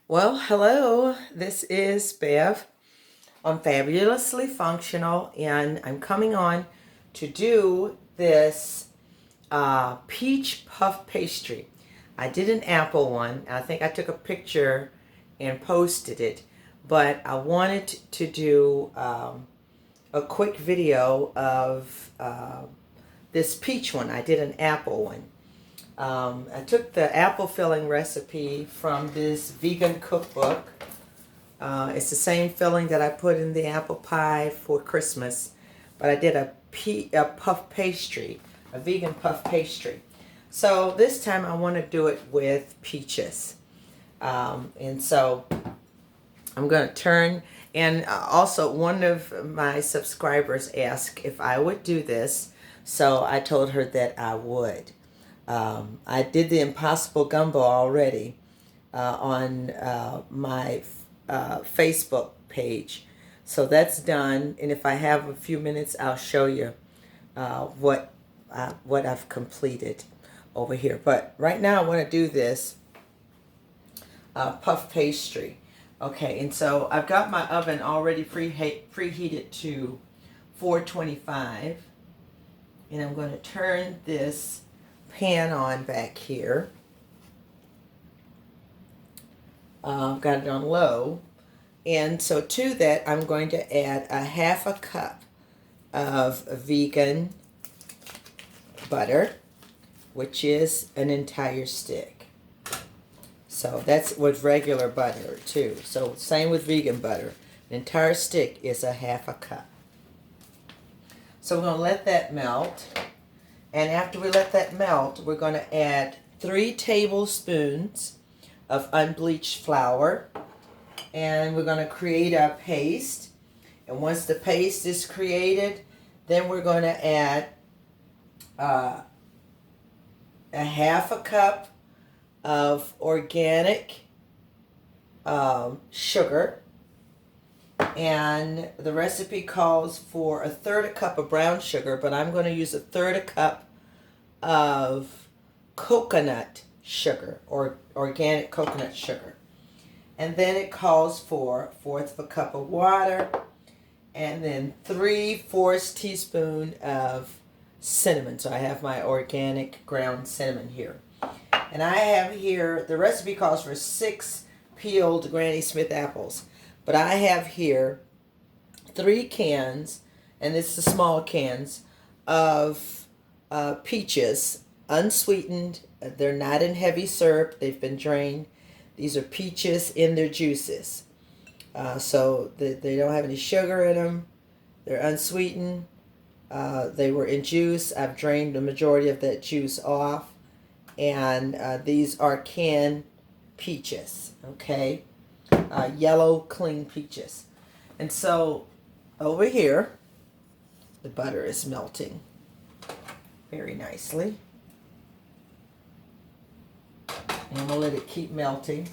Well, hello. This is Bev. I'm fabulously functional, and I'm coming on to do this peach puff pastry. I did an apple one. I think I took a picture and posted it, but I wanted to do a quick video of this peach one. I did an apple one. I took the apple filling recipe from this vegan cookbook. It's the same filling that I put in the apple pie for Christmas, but I did a puff pastry, a vegan puff pastry. So this time I want to do it with peaches. And so I'm going to turn, and also one of my subscribers asked if I would do this, so I told her that I would. I did the Impossible Gumbo already on my Facebook page. So that's done, and if I have a few minutes, I'll show you what I've completed over here. But right now I want to do this puff pastry. Okay, and so I've got my oven already preheated to 425, and I'm going to turn this pan on back here. I've got it on low. And so to that, I'm going to add a half a cup of vegan butter, which is an entire stick. So that's with regular butter too. So same with vegan butter. An entire stick is a half a cup. So we're going to let that melt. And after we let that melt, we're going to add 3 tablespoons of unbleached flour. And we're going to create our paste. And once the paste is created, then we're going to add a half a cup of organic sugar. And the recipe calls for a third a cup of brown sugar, but I'm going to use a third a cup of coconut sugar, or organic coconut sugar. And then it calls for a fourth of a cup of water, and then 3/4 teaspoon of cinnamon. So I have my organic ground cinnamon here. And I have here, the recipe calls for 6 peeled Granny Smith apples. But I have here 3 cans, and it's the small cans, of peaches, unsweetened. They're not in heavy syrup. They've been drained. These are peaches in their juices. So they don't have any sugar in them. They're unsweetened. They were in juice. I've drained the majority of that juice off. And these are canned peaches, okay? Yellow, clean peaches. And so over here, the butter is melting very nicely. And I'm going to let it keep melting.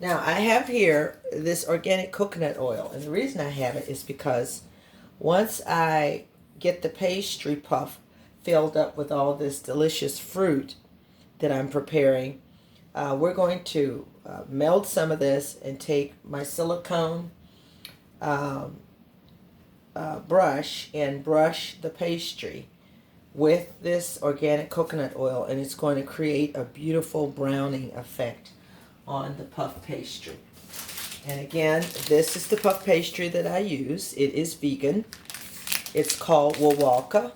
Now, I have here this organic coconut oil. And the reason I have it is because once I get the pastry puff filled up with all this delicious fruit that I'm preparing, we're going to melt some of this and take my silicone brush and brush the pastry with this organic coconut oil, and it's going to create a beautiful browning effect on the puff pastry. And again, this is the puff pastry that I use. It is vegan. It's called Wawalka,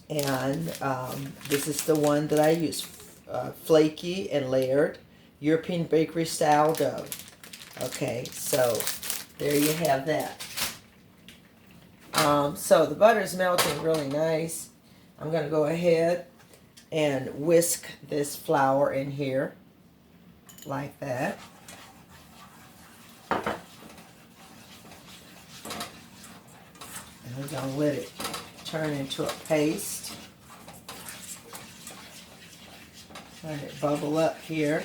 and this is the one that I use. Flaky and layered European bakery style dough. Okay, so there you have that. So the butter is melting really nice. I'm going to go ahead and whisk this flour in here like that. And we're going to let it turn into a paste. Let it bubble up here.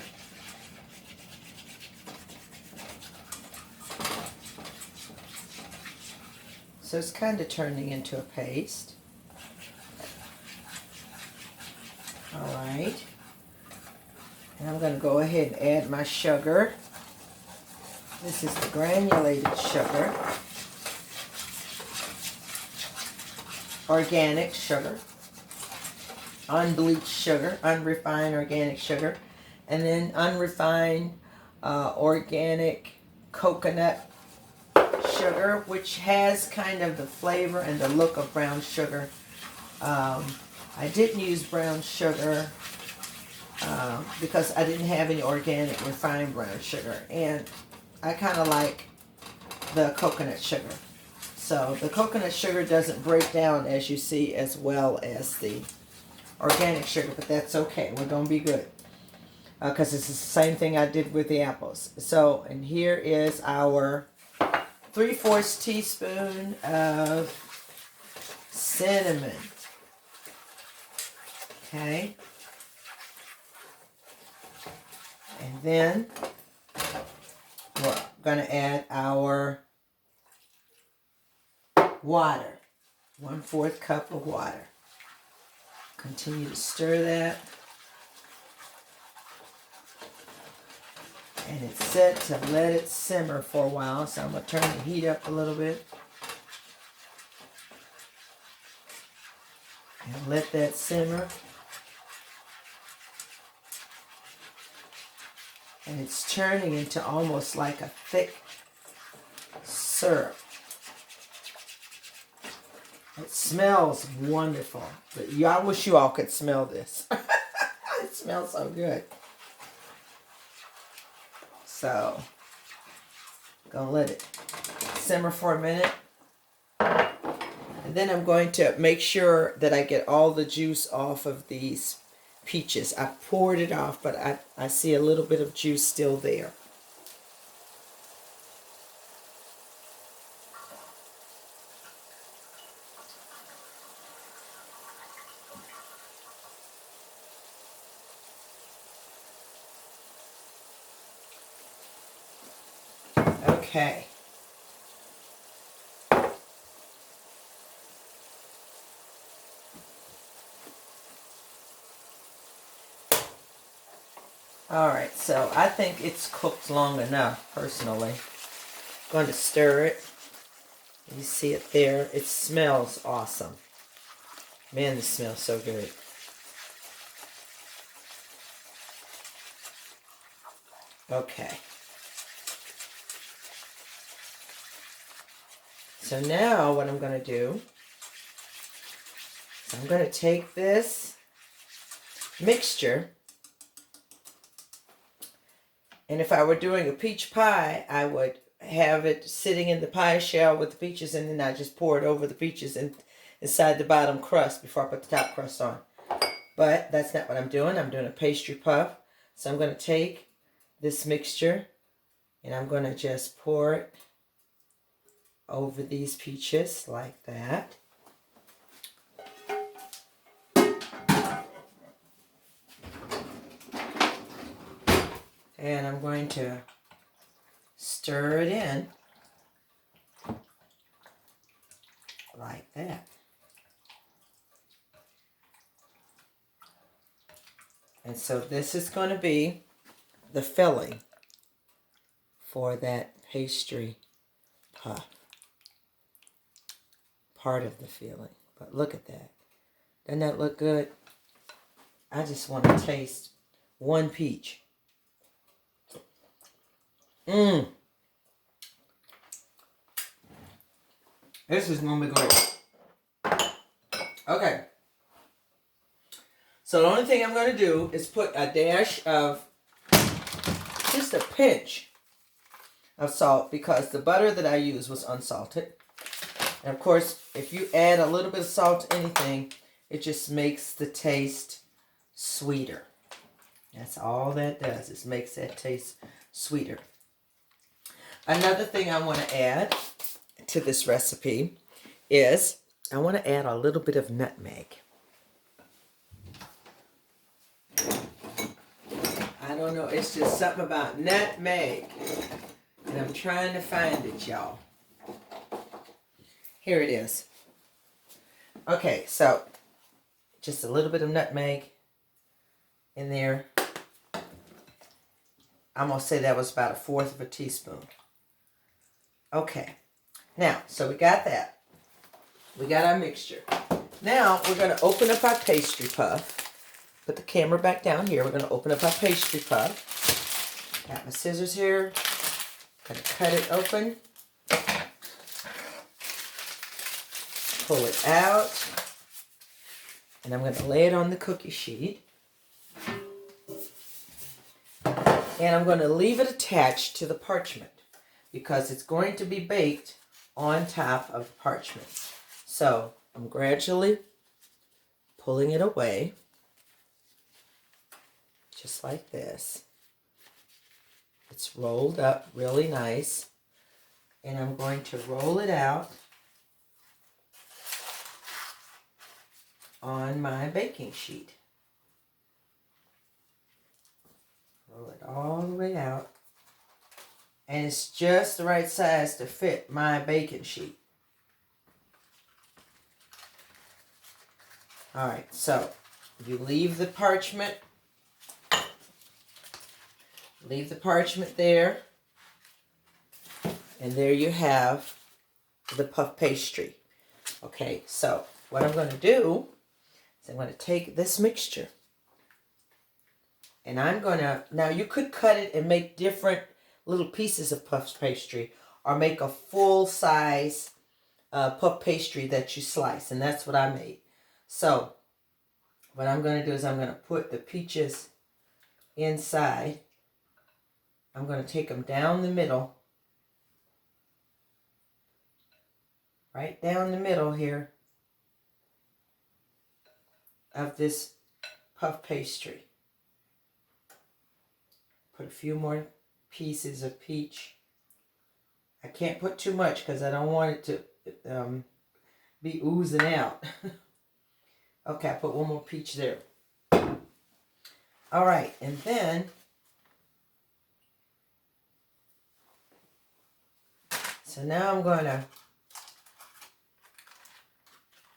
So it's kind of turning into a paste. All right. And I'm going to go ahead and add my sugar. This is the granulated sugar. Organic sugar. Unbleached sugar. Unrefined organic sugar. And then unrefined organic coconut sugar, which has kind of the flavor and the look of brown sugar. I didn't use brown sugar because I didn't have any organic refined brown sugar, and I kind of like the coconut sugar. So the coconut sugar doesn't break down, as you see, as well as the organic sugar, but that's okay. We're going to be good because it's the same thing I did with the apples. So, and here is our 3/4 teaspoon of cinnamon. Okay. And then we're going to add our water. 1/4 cup of water. Continue to stir that. And it's set to let it simmer for a while. So I'm going to turn the heat up a little bit. And let that simmer. And it's turning into almost like a thick syrup. It smells wonderful. But I wish you all could smell this. It smells so good. So, gonna let it simmer for a minute. And then I'm going to make sure that I get all the juice off of these peaches. I poured it off, but I see a little bit of juice still there. Okay. Alright, so I think it's cooked long enough, personally. I'm going to stir it. You see it there. It smells awesome. Man, this smells so good. Okay. So now what I'm going to do is I'm going to take this mixture, and if I were doing a peach pie, I would have it sitting in the pie shell with the peaches, and then I just pour it over the peaches and inside the bottom crust before I put the top crust on. But that's not what I'm doing. I'm doing a pastry puff. So I'm going to take this mixture and I'm going to just pour it over these peaches like that. And I'm going to stir it in like that. And so this is going to be the filling for that pastry puff. Part of the filling. But look at that. Doesn't that look good? I just want to taste one peach. Mmm. This is going to be great. Okay. So the only thing I'm going to do is put a dash of, just a pinch of salt, because the butter that I used was unsalted. And of course, if you add a little bit of salt to anything, it just makes the taste sweeter. That's all that does, is makes that taste sweeter. Another thing I want to add to this recipe is I want to add a little bit of nutmeg. I don't know, it's just something about nutmeg. And I'm trying to find it, y'all. Here it is. Okay, so just a little bit of nutmeg in there. I'm going to say that was about 1/4 of a teaspoon. Okay. Now, so we got that. We got our mixture. Now, we're going to open up our pastry puff. Put the camera back down here. We're going to open up our pastry puff. Got my scissors here. Going to cut it open. Pull it out. And I'm going to lay it on the cookie sheet. And I'm going to leave it attached to the parchment because it's going to be baked on top of the parchment. So I'm gradually pulling it away, just like this. It's rolled up really nice. And I'm going to roll it out on my baking sheet. Roll it all the way out. And it's just the right size to fit my baking sheet. Alright, so you leave the parchment. Leave the parchment there. And there you have the puff pastry. Okay, so what I'm going to do is I'm going to take this mixture. And I'm going to, now you could cut it and make different little pieces of puff pastry or make a full size puff pastry that you slice. And that's what I made. So what I'm going to do is I'm going to put the peaches inside. I'm going to take them down the middle. Right down the middle here of this puff pastry. Put a few more pieces of peach. I can't put too much because I don't want it to be oozing out. Okay, I put one more peach there. All right, and then so now I'm going to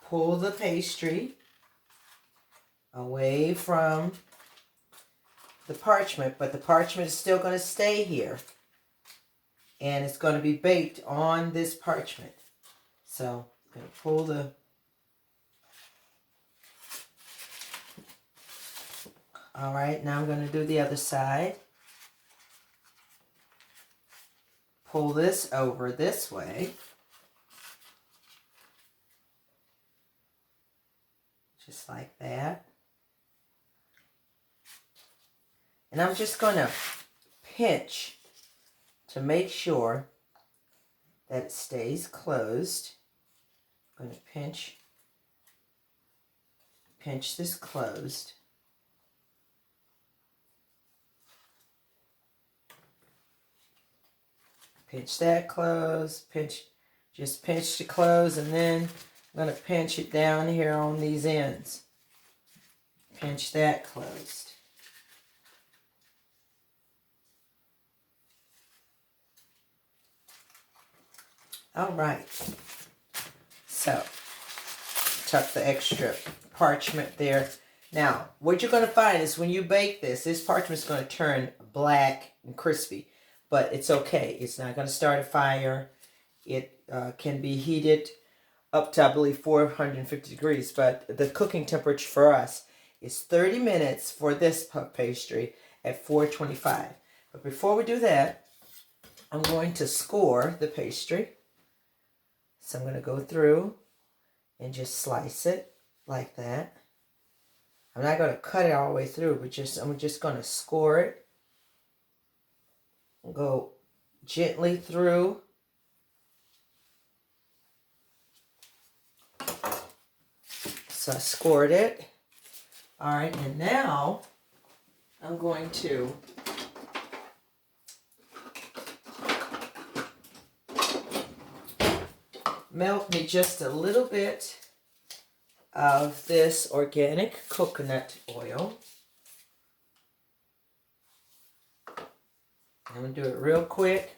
pull the pastry away from the parchment, but the parchment is still going to stay here. And it's going to be baked on this parchment. So I'm going to pull the... All right, now I'm going to do the other side. Pull this over this way. Just like that. And I'm just going to pinch to make sure that it stays closed. I'm going to pinch this closed. Pinch that closed, just pinch to close, and then I'm going to pinch it down here on these ends. Pinch that closed. All right, so tuck the extra parchment there. Now, what you're going to find is when you bake this parchment is going to turn black and crispy, but it's okay. It's not going to start a fire. It can be heated up to, I believe, 450 degrees, but the cooking temperature for us is 30 minutes for this puff pastry at 425. But before we do that, I'm going to score the pastry. So I'm going to go through and just slice it like that. I'm not going to cut it all the way through, but I'm just going to score it. Go gently through. So I scored it. All right, and now I'm going to melt me just a little bit of this organic coconut oil. I'm going to do it real quick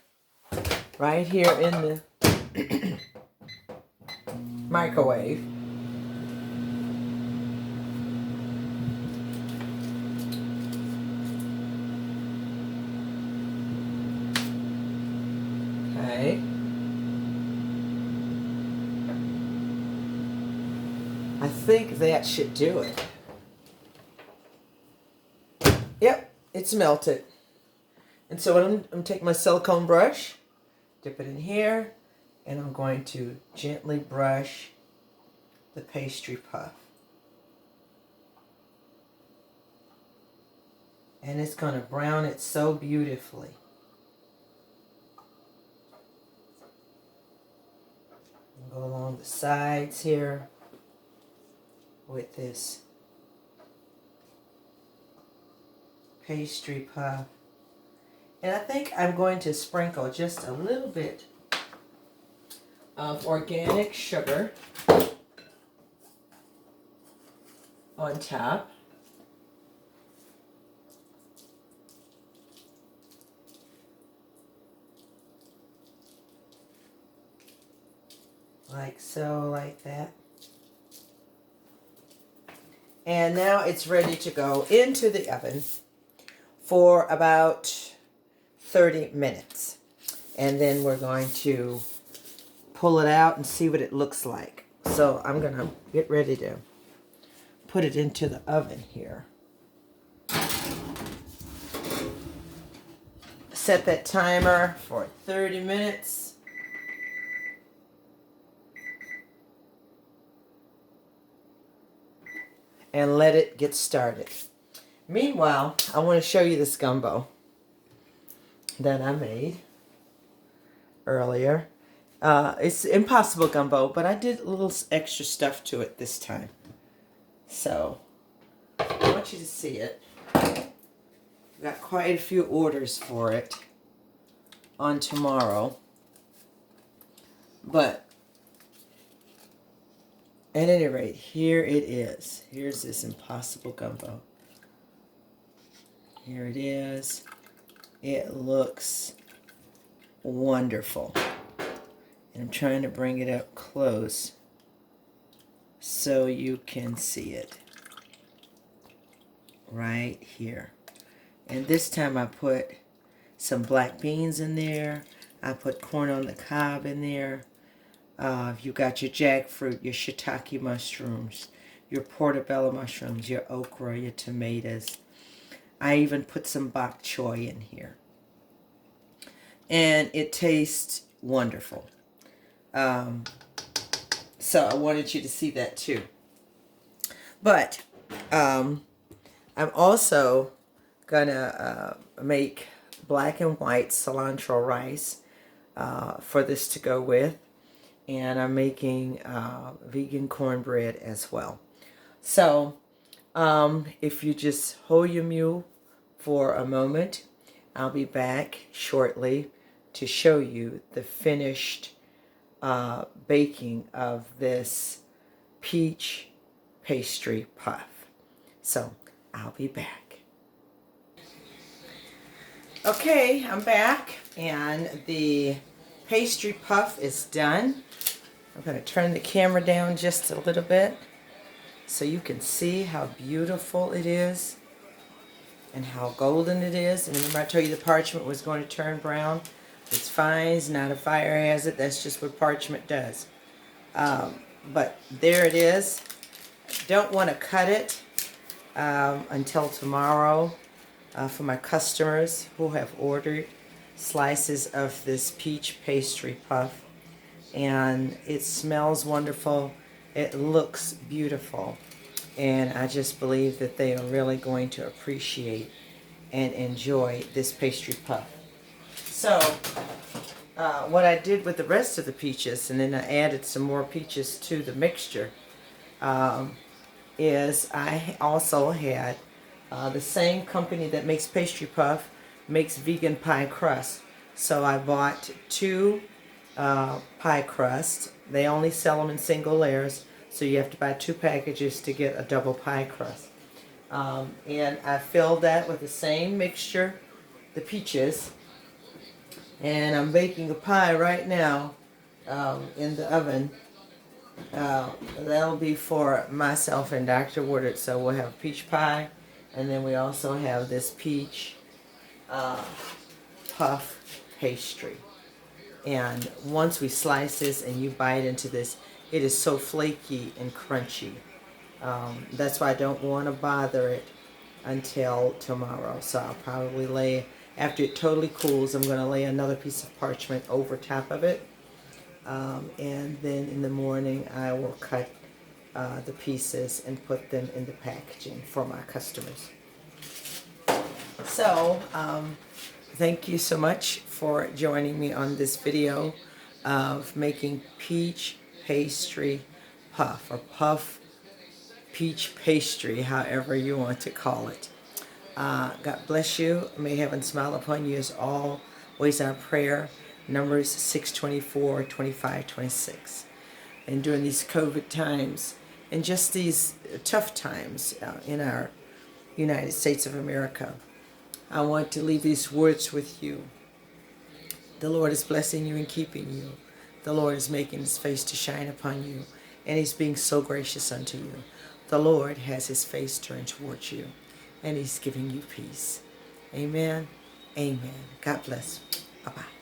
right here in the microwave. way. I think that should do it. Yep, it's melted. And so I'm going to take my silicone brush, dip it in here, and I'm going to gently brush the pastry puff. And it's going to brown it so beautifully. Go along the sides here with this pastry puff. And I think I'm going to sprinkle just a little bit of organic sugar on top. Like so, like that. And now it's ready to go into the oven for about 30 minutes. And then we're going to pull it out and see what it looks like. So I'm going to get ready to put it into the oven here. Set that timer for 30 minutes. And let it get started. Meanwhile, I want to show you this gumbo that I made earlier. It's Impossible gumbo, but I did a little extra stuff to it this time. So, I want you to see it. I've got quite a few orders for it on tomorrow. But at any rate, here it is. Here's this Impossible gumbo. Here it is. It looks wonderful. And I'm trying to bring it up close so you can see it. Right here. And this time I put some black beans in there. I put corn on the cob in there. You got your jackfruit, your shiitake mushrooms, your portobello mushrooms, your okra, your tomatoes. I even put some bok choy in here. And it tastes wonderful. So I wanted you to see that too. But I'm also gonna make black and white cilantro rice for this to go with. And I'm making vegan cornbread as well. So, if you just hold your mule for a moment, I'll be back shortly to show you the finished baking of this peach pastry puff. So, I'll be back. Okay, I'm back, and the pastry puff is done. I'm going to turn the camera down just a little bit so you can see how beautiful it is and how golden it is. And remember I told you the parchment was going to turn brown? It's fine, it's not a fire hazard, that's just what parchment does. But there it is. Don't want to cut it until tomorrow for my customers who have ordered slices of this peach pastry puff. And it smells wonderful. It looks beautiful. And I just believe that they are really going to appreciate and enjoy this pastry puff. So, what I did with the rest of the peaches, and then I added some more peaches to the mixture, is I also had the same company that makes pastry puff makes vegan pie crust. So I bought 2 pie crust. They only sell them in single layers, so you have to buy 2 packages to get a double pie crust. And I filled that with the same mixture, the peaches, and I'm baking a pie right now in the oven. That'll be for myself and Dr. Woodard. So we'll have peach pie, and then we also have this peach puff pastry. And once we slice this and you bite into this, it is so flaky and crunchy. That's why I don't want to bother it until tomorrow. So I'll probably lay, after it totally cools, I'm going to lay another piece of parchment over top of it. And then in the morning I will cut the pieces and put them in the packaging for my customers. So thank you so much for joining me on this video of making peach pastry puff, or puff peach pastry, however you want to call it. God bless you. May heaven smile upon you as always, our prayer. Numbers 6:24, 25, 26. And during these COVID times and just these tough times in our United States of America, I want to leave these words with you. The Lord is blessing you and keeping you. The Lord is making his face to shine upon you, and he's being so gracious unto you. The Lord has his face turned towards you, and he's giving you peace. Amen. Amen. God bless. Bye-bye.